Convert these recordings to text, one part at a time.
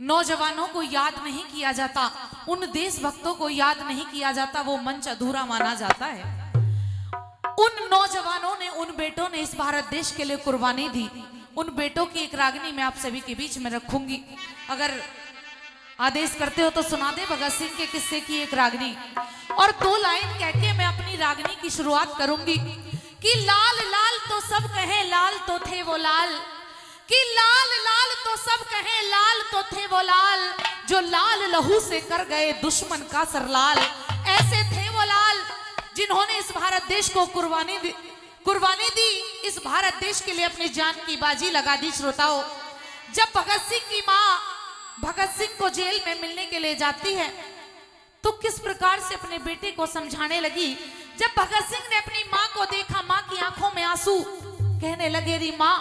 नौजवानों को याद नहीं किया जाता, उन देशभक्तों को याद नहीं किया जाता, वो मंच अधूरा माना जाता है। उन नौजवानों ने, उन बेटों ने इस भारत देश के लिए कुर्बानी दी। उन बेटों की एक रागनी मैं आप सभी के बीच में रखूंगी। अगर आदेश करते हो तो सुना दे भगत सिंह के किस्से की एक रागनी, और 2 लाइन कह के मैं अपनी रागनी की शुरुआत करूंगी कि लाल लाल तो सब कहें लाल तो थे वो लाल, कि लाल लाल तो सब कहें लाल तो थे वो लाल, जो लाल लहू से कर गए दुश्मन का सरलाल। ऐसे थे वो लाल जिन्होंने इस भारत देश को कुर्बानी दी, इस भारत देश के लिए अपनी जान की बाजी लगा दी। श्रोताओं, जब भगत सिंह की माँ भगत सिंह को जेल में मिलने के लिए जाती है तो किस प्रकार से अपने बेटे को समझाने लगी। जब भगत सिंह ने अपनी माँ को देखा, माँ की आंखों में आंसू, कहने लगे री माँ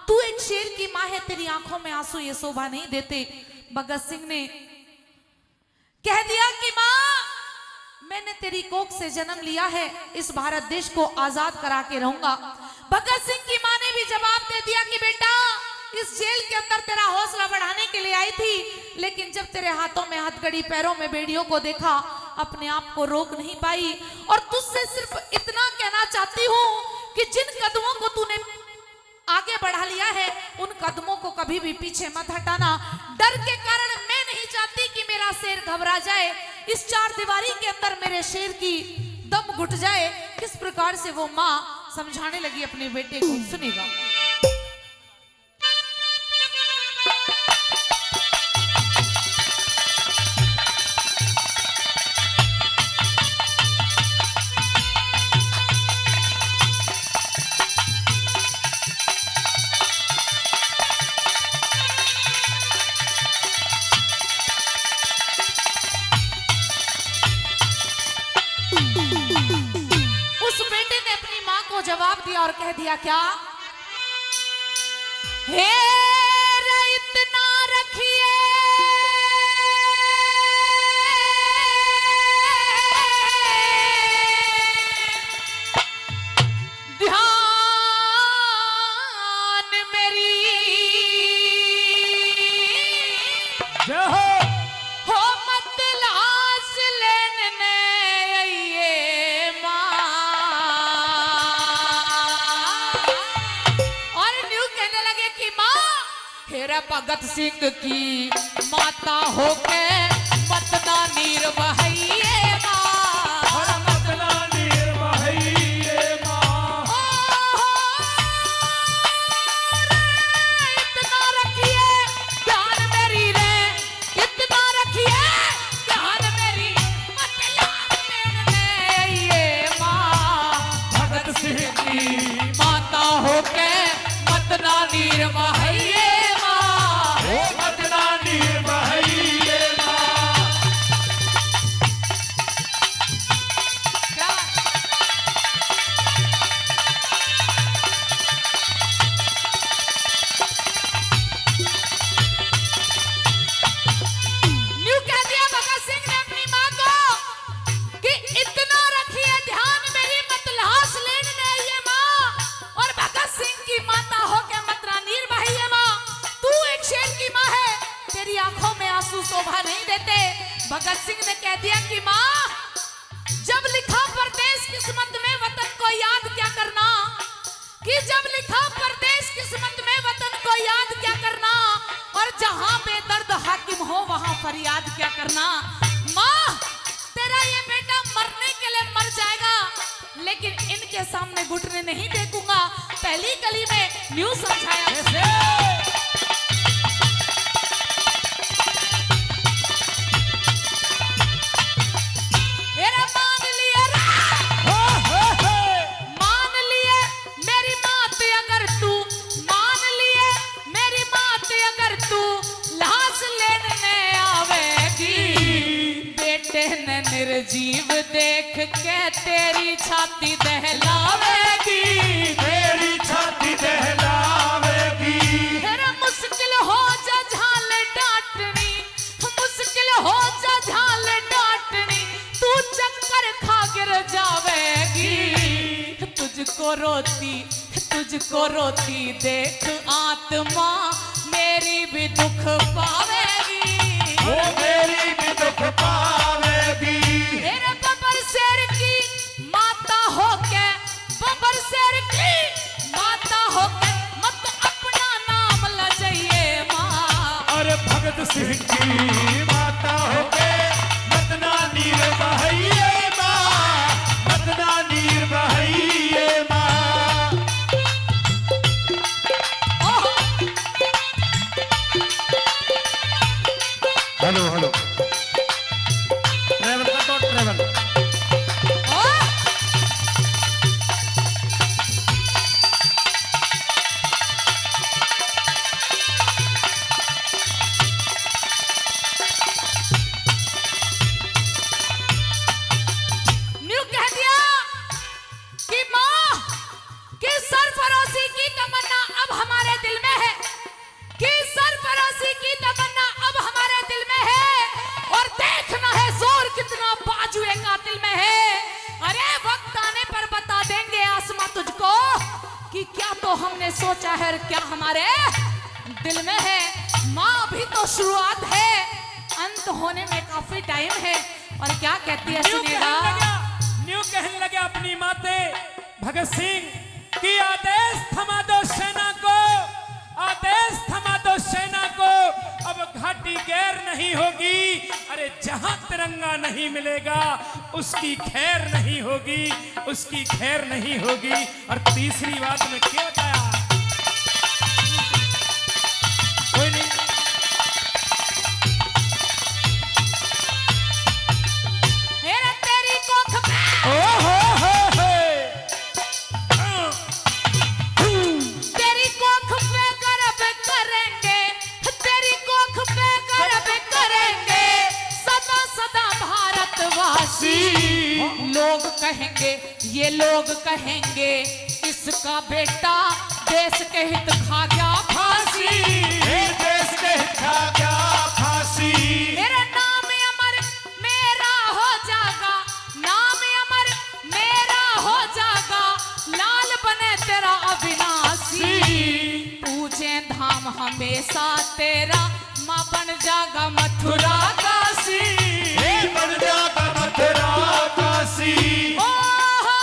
तू एक शेर की माँ है, तेरी आंखों में आंसू ये शोभा नहीं देते। भगत सिंह ने कह दिया कि माँ मैंने तेरी कोख से जन्म लिया है, इस भारत देश को आजाद करा के रहूंगा। भगत सिंह की माँ ने भी जवाब दे दिया कि बेटा इस जेल के अंदर तेरा हौसला बढ़ाने के लिए आई थी, लेकिन जब तेरे हाथों में हथकड़ी पैरों में बेड़ियों को देखा अपने आप को रोक नहीं पाई। और तुझसे सिर्फ इतना कहना चाहती हूँ कि जिन कदमों को तूने आगे बढ़ा लिया है उन कदमों को कभी भी पीछे मत हटाना। डर के कारण मैं नहीं चाहती कि मेरा शेर घबरा जाए, इस 4 दीवारी के अंदर मेरे शेर की दम घुट जाए। किस प्रकार से वो माँ समझाने लगी अपने बेटे को, सुनेगा। जवाब दिया और कह दिया क्या, हे रे इतना रखिए ध्यान मेरी, हो मत लाश लेने भगत सिंह की माता होके मत ना नीर बहाइए माँ, मत ना नीर बहाइए माँ। इतना रखिए ध्यान मेरी रे, इतना रखिए ध्यान मेरी, मत लाश लेने ये माँ। भगत सिंह की माता होके मत ना नीर बहाइए मत ना नीर बहाइए माँ। न्यू कह दिया भगत सिंह ने अपनी माँ को कि इतना रखिए ध्यान मेरी, मत लाश लेने ये माँ। और भगत सिंह की माता होके मत ना नीर बहाइए माँ, तू एक शेर की माँ है, तेरी आंखों में आंसू शोभा नहीं देते। भगत सिंह ने कह दिया कि माँ जब लिखा परदेश किस्मत में वतन को याद क्या करना, कि जब लिखा परदेश किस्मत में वतन को याद क्या करना, और जहां बेदर्द हाकिम हो वहां फरियाद क्या करना। माँ तेरा ये बेटा मरने के लिए मर जाएगा, लेकिन इनके सामने घुटने नहीं टेकूंगा। पहली कली में न्यू समझाया निर्जीव देख के तेरी छाती दहलावेगी, तेरी छाती दहलावेगी। तेरा मुश्किल हो जा झाल डांटनी, मुश्किल हो जा झाल डांटनी, तू चक्कर खा गिर जावेगी। तुझको रोती देख आत्मा मेरी भी दुख पावेगी। भगत सिंह की माता होके मतना नीर बहाइए माँ, मतना नीर बहाइए माँ। हेलो हेलो ट्रेवल का तो ट्रेवल। न्यू कह दिया कि माँ कि सरफरोशी की तमन्ना अब हमारे दिल में है, कि सरफरोशी की तमन्ना अब हमारे दिल में है, और देखना है जोर कितना बाजुए कातिल में है। अरे वक्त आने पर बता देंगे आसमां तुझको कि क्या तो हमने सोचा है और क्या हमारे दिल में है। माँ अभी तो शुरुआत है, अंत होने में काफी टाइम है। और क्या कहती है सुनिएगा। न्यू कहने लगे अपनी माते भगत सिंह की आदेश थमा दो सेना को, आदेश थमा दो सेना को, अब घाटी गैर नहीं होगी। अरे जहां तिरंगा नहीं मिलेगा उसकी खैर नहीं होगी, उसकी खैर नहीं होगी। और तीसरी बात में क्या बताया, कोई नहीं मेरा तेरी कोख पे तेरी कोख पे गर्व करेंगे, तेरी कोख पे गर्व करेंगे सदा सदा भारतवासी। लोग कहेंगे, ये लोग कहेंगे इसका बेटा देश के हित खा गया फांसी। देश के खा गया फांसी। मेरा नाम अमर मेरा हो जागा, नाम अमर मेरा हो जागा, लाल बने तेरा अविनाशी। पूछे धाम हमेशा तेरा, माँ बन जागा मथुरा काशी। बन जागा मथुरा काशी। ओ हो,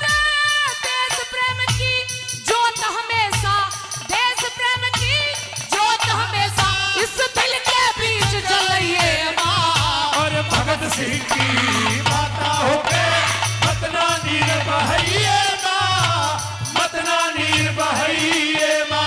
रे देश प्रेम की ज्योत हमेशा, देश प्रेम की ज्योत हमेशा इस दिल के बीच जलिए माँ। और भगत सिंह की माता होके मतना नीर बहाइए माँ, मतना नीर बहाइए माँ।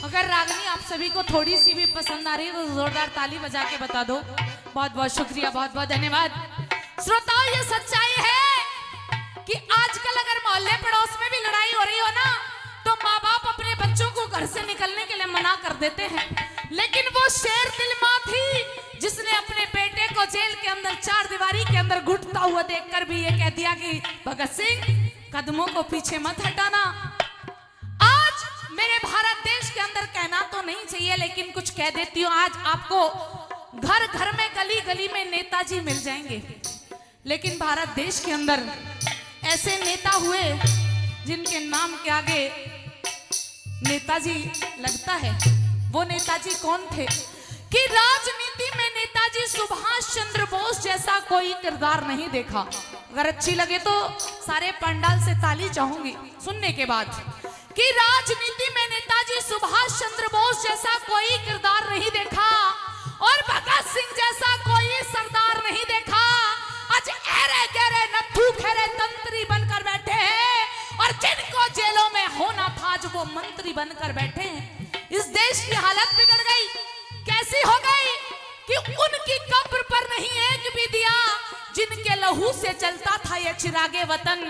अगर रागनी आप सभी को थोड़ी सी भी पसंद आ रही है तो जोरदार ताली बजा के बता दो। बहुत बहुत शुक्रिया, बहुत बहुत धन्यवाद। श्रोताओ, ये सच्चाई है कि आजकल अगर मोहल्ले पड़ोस में भी लड़ाई हो रही हो ना, तो माँ बाप अपने बच्चों को घर से निकलने के लिए मना कर देते हैं। लेकिन वो शेर दिल माँ थी जिसने अपने बेटे को जेल के अंदर चार दीवारी के अंदर घुटता हुआ देखकर भी ये कह दिया कि भगत सिंह कदमों को पीछे मत हटाना। आज मेरे भारत देश के अंदर कहना तो नहीं चाहिए लेकिन कुछ कह देती हूँ। आज आपको घर घर में गली गली में नेताजी मिल जाएंगे, लेकिन भारत देश के अंदर ऐसे नेता हुए जिनके नाम के आगे नेताजी लगता है। वो नेताजी कौन थे कि राजनीति में नेताजी सुभाष चंद्र बोस जैसा कोई किरदार नहीं देखा। अगर अच्छी लगे तो सारे पंडाल से ताली चाहूंगी सुनने के बाद कि राजनीति में नेताजी सुभाष चंद्र बोस जैसा कोई किरदार नहीं देखा और भगत सिंह जैसा कोई सरदार नहीं देखा। आज ऐरे गहरे नथु खैरे तंत्री बनकर बैठे हैं और जिनको जेलों में होना था आज वो मंत्री बनकर बैठे हैं। इस देश की हालत बिगड़ गई। कैसी हो गई कि उनकी कब्र पर नहीं एक भी दिया जिनके लहू से जलता था ये चिरागे वतन,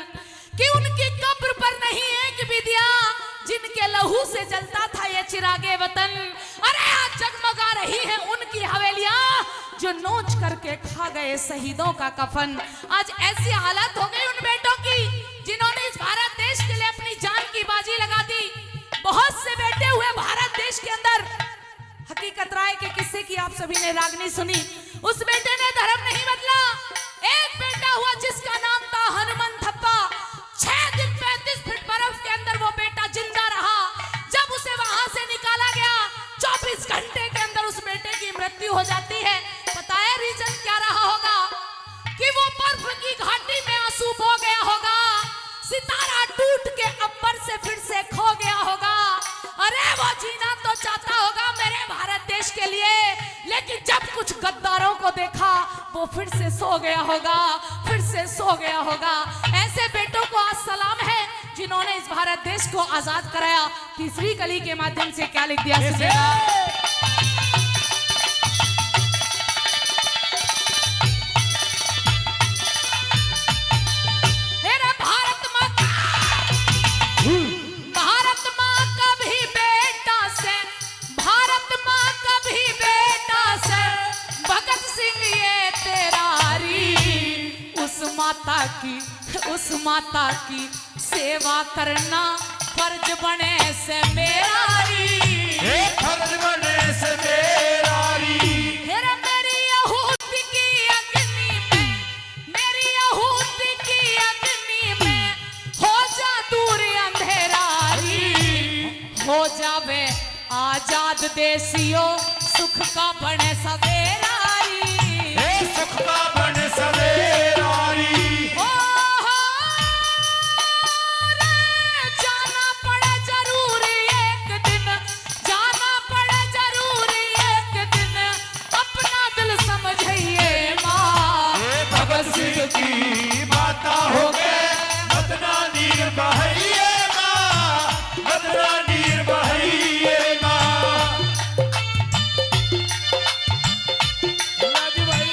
कि उनकी कब्र पर नहीं एक भी दिया जिनके लहू से जलता था ये चिरागे वतन। अरे आज जगमगा रही है उनकी हवेलियां जो नोच करके खा गए शहीदों का कफन। आज ऐसी हालत हो गई उन बेटों की जिन्होंने इस भारत देश के लिए अपनी जान की बाजी लगा दी। बहुत से बेटे हुए भारत देश के अंदर। हकीकत राय के किस्से की आप सभी ने रागनी सुनी। उस बेटे ने धर्म नहीं बदला, वो जीना तो चाहता होगा मेरे भारत देश के लिए, लेकिन जब कुछ गद्दारों को देखा वो फिर से सो गया होगा, फिर से सो गया होगा। ऐसे बेटों को आज सलाम है जिन्होंने इस भारत देश को आजाद कराया। तीसरी कली के माध्यम से क्या लिख दिया उस माता की सेवा करना फर्ज बने से मेरा फर्ज बने से मेरा मेरी यहूदी की अग्नि में, मेरी यहूदी की अग्नि में हो जा दूर अंधेरा, हो जावे आजाद देशियों सुख का बने सवेरा, सुख का बने सवेरा। की माता हो गए मदना नीर बहैये माँ, मदना नीर बहैये माँ। राजू भाई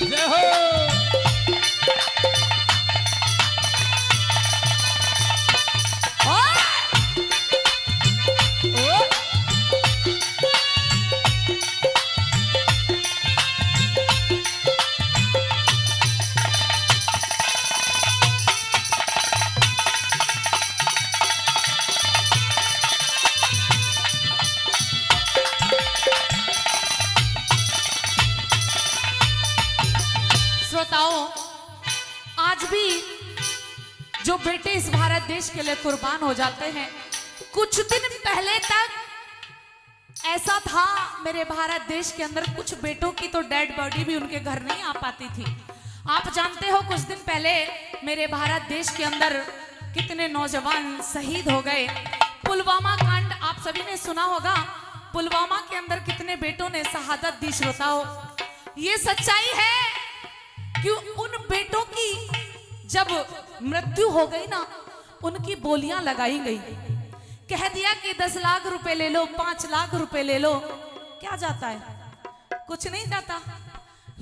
जय हो। श्रोताओं, आज भी जो बेटे इस भारत देश के लिए कुर्बान हो जाते हैं, कुछ दिन पहले तक ऐसा था मेरे भारत देश के अंदर कुछ बेटों की तो डेड बॉडी भी उनके घर नहीं आ पाती थी। आप जानते हो कुछ दिन पहले मेरे भारत देश के अंदर कितने नौजवान शहीद हो गए। पुलवामा कांड आप सभी ने सुना होगा, पुलवामा के अंदर कितने बेटों ने शहादत दी। श्रोताओं, ये सच्चाई है कि उन बेटों की जब मृत्यु हो गई ना, उनकी बोलियां लगाई गई, कह दिया कि 10 लाख रुपए ले लो, 5 लाख रुपए ले लो, क्या जाता है? कुछ नहीं जाता।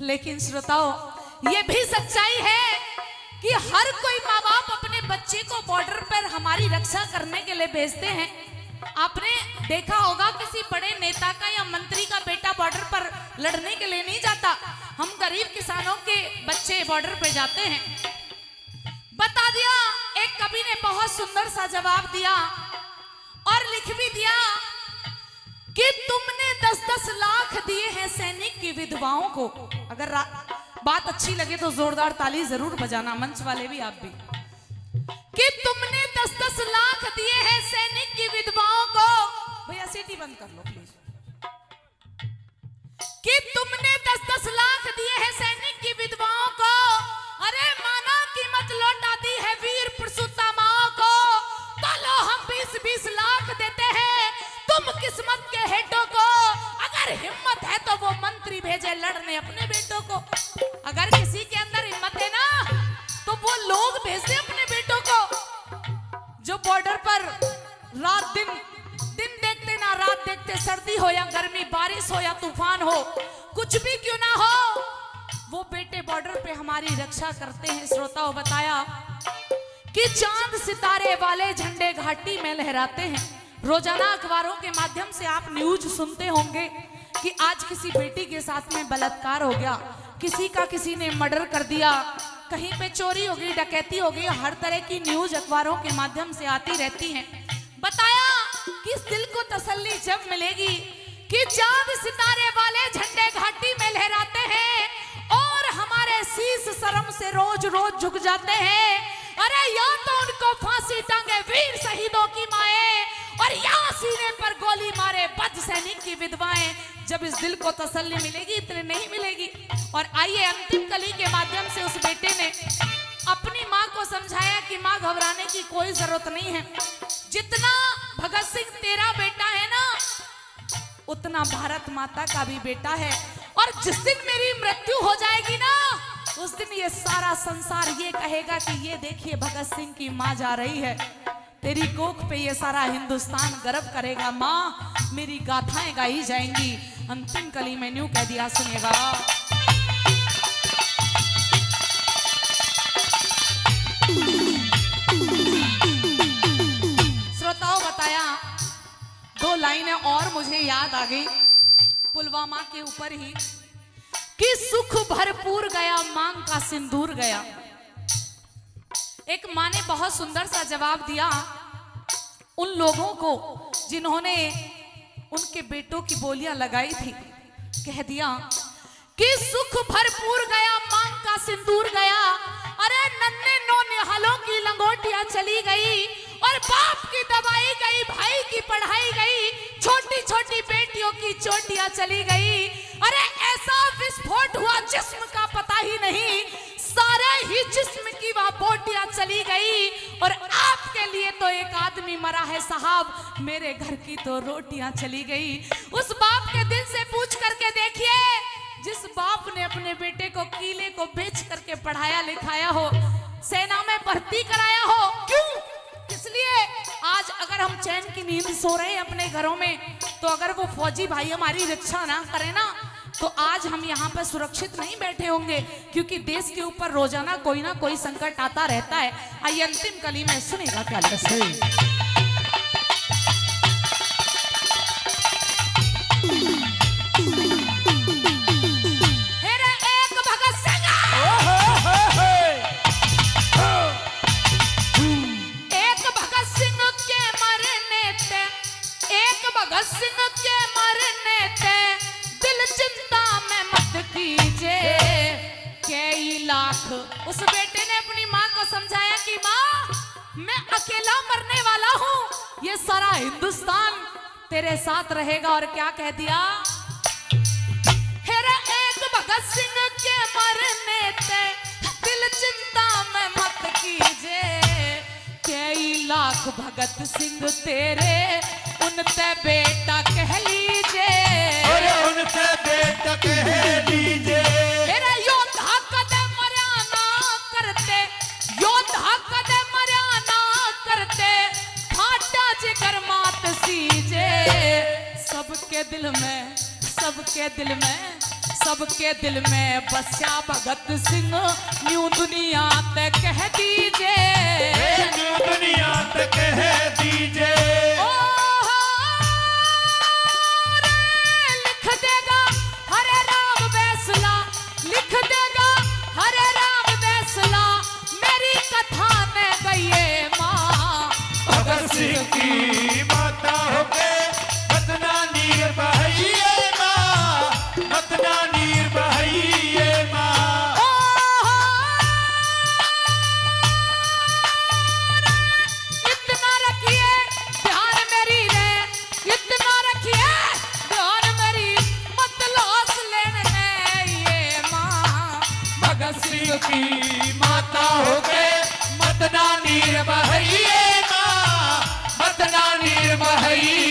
लेकिन श्रोताओं, ये भी सच्चाई है कि हर कोई माँ बाप अपने बच्चे को बॉर्डर पर हमारी रक्षा करने के लिए भेजते हैं। आपने देखा होगा किसी बड़े नेता का या मंत्री का बेटा बॉर्डर पर लड़ने के लिए नहीं जाता। हम गरीब किसानों के बच्चे बॉर्डर पे जाते हैं। बता दिया, एक कवि ने बहुत सुंदर सा जवाब दिया और लिख भी दिया कि तुमने 10-10 लाख दिए हैं सैनिक की विधवाओं को। अगर बात अच्छी लगे तो जोरदार ताली जरूर बजाना, मंच वाले भी, आप भी, कि तुमने 10-10 लाख दिए हैं सैनिक की विधवाओं को। भैया सीटी बंद कर लो प्लीज। कि तुमने 10-10 लाख दिए हैं सैनिक की विधवाओं को, अरे माना कीमत लौटा दी है वीर पुरुषोत्तमाओं को। तो लो हम 20-20 लाख देते हैं तुम किस्मत के हेडों को। अगर हिम्मत है तो वो मंत्री भेजे लड़ने अपने बेटों को। अगर किसी के अंदर हिम्मत है ना, तो वो लोग भेज दे अपने बेटों को जो बॉर्डर पर रात दिन देखते ना रात देखते, सर्दी हो या गर्मी, बारिश हो या तूफान हो, कुछ भी क्यों ना हो, वो बेटे बॉर्डर पे हमारी रक्षा करते हैं। श्रोताओं, बताया कि चांद सितारे वाले झंडे घाटी में लहराते हैं। रोजाना अखबारों के माध्यम से आप न्यूज सुनते होंगे कि आज किसी बेटी के साथ में बलात्कार हो गया, किसी का किसी ने मर्डर कर दिया, कहीं पे चोरी हो गई, डकैती हो गई। हर तरह की न्यूज अखबारों के माध्यम से आती रहती हैं। बताया कि इस दिल को तसल्ली जब मिलेगी कि चांद सितारे वाले झंडे घाटी में लहराते हैं और हमारे शीश शर्म से रोज रोज झुक जाते हैं। अरे या तो उनको फांसी टांगे वीर शहीदों की माएं, और या सीने पर गोली मारे बद सैनिक की विधवाएं। जब इस दिल को तसल्ली मिलेगी, इतने नहीं मिलेगी। और आइए अंतिम कली के माध्यम से उस बेटे ने अपनी माँ को समझाया कि माँ, घबराने की कोई जरूरत नहीं है। जितना भगत सिंह तेरा बेटा है ना, उतना भारत माता का भी बेटा है। और जिस दिन मेरी मृत्यु हो जाएगी ना, उस दिन ये सारा संसार ये कहेगा कि ये देखिए भगत सिंह की माँ जा रही है। तेरी कोख पे ये सारा हिंदुस्तान गर्व करेगा। माँ मेरी गाथाएं गाई जाएंगी। अंतिम कली में न्यू कह दिया, सुनेगा। श्रोताओं बताया, दो लाइनें और मुझे याद आ गई पुलवामा के ऊपर ही, कि सुख भरपूर गया मांग का सिंदूर गया। एक माँ ने बहुत सुंदर सा जवाब दिया उन लोगों को जिन्होंने उनके बेटों की बोलियां लगाई थी। कह दिया कि सुख भरपूर गया मांग का सिंदूर गया, अरे नन्हे नौ निहालों की लंगोटियां चली गई, और बाप की दवाई गई, भाई की पढ़ाई गई, छोटी छोटी बेटियों की चोटियां चली गई। अरे ऐसा विस्फोट हुआ जिस्म का पता ही नहीं, सारे ही जिस्म की वह बोटियां चली गई। और आपके लिए तो एक आदमी मरा है साहब, मेरे घर की तो रोटियां चली गई। उस बाप के दिल से पूछ करके देखिए, जिस बाप ने अपने बेटे को किले को बेच करके पढ़ाया लिखाया हो, सेना में भर्ती कराया हो, क्यों? इसलिए आज अगर हम चैन की नींद सो रहे हैं अपने घरों में, तो अगर वो फौजी भाई हमारी रक्षा ना करें ना, तो आज हम यहाँ पर सुरक्षित नहीं बैठे होंगे, क्योंकि देश के ऊपर रोजाना कोई ना कोई संकट आता रहता है। आइए अंतिम कली में सुनेगा क्या लिखा है। भगत सिंह के मरने ते दिल चिंता में मत कीजिए, कई लाख। उस बेटे ने अपनी माँ को समझाया कि माँ मैं अकेला मरने वाला हूँ, ये सारा हिंदुस्तान तेरे साथ रहेगा। और क्या कह दिया, हेरा एक भगत सिंह के मरने ते दिल चिंता में मत कीजिए, कई लाख भगत सिंह तेरे उनसे बेटा कह लीजिए, अरे उनसे बेटा कह लीजिए। मेरा योद्धा कदम मर्यादा करते, योद्धा कदम मर्यादा करते, फाटा जिगर मात सीजे। सबके दिल में, सबके दिल में, सबके दिल में बसा भगत सिंह, न्यू दुनिया तक कह दीजिए, न्यू दुनिया तक कह दीजिए। की माता होके बतना नीर बहाइए माँ, बतना नीर बहाइए माँ। इतना रखिए ध्यान मेरी रे, इतना रखिए ध्यान मेरी, मत लॉस लेने ये माँ। भगत सिंह की माता होके बतना नीर बहाइए माँ, बतना नीर बहाइए।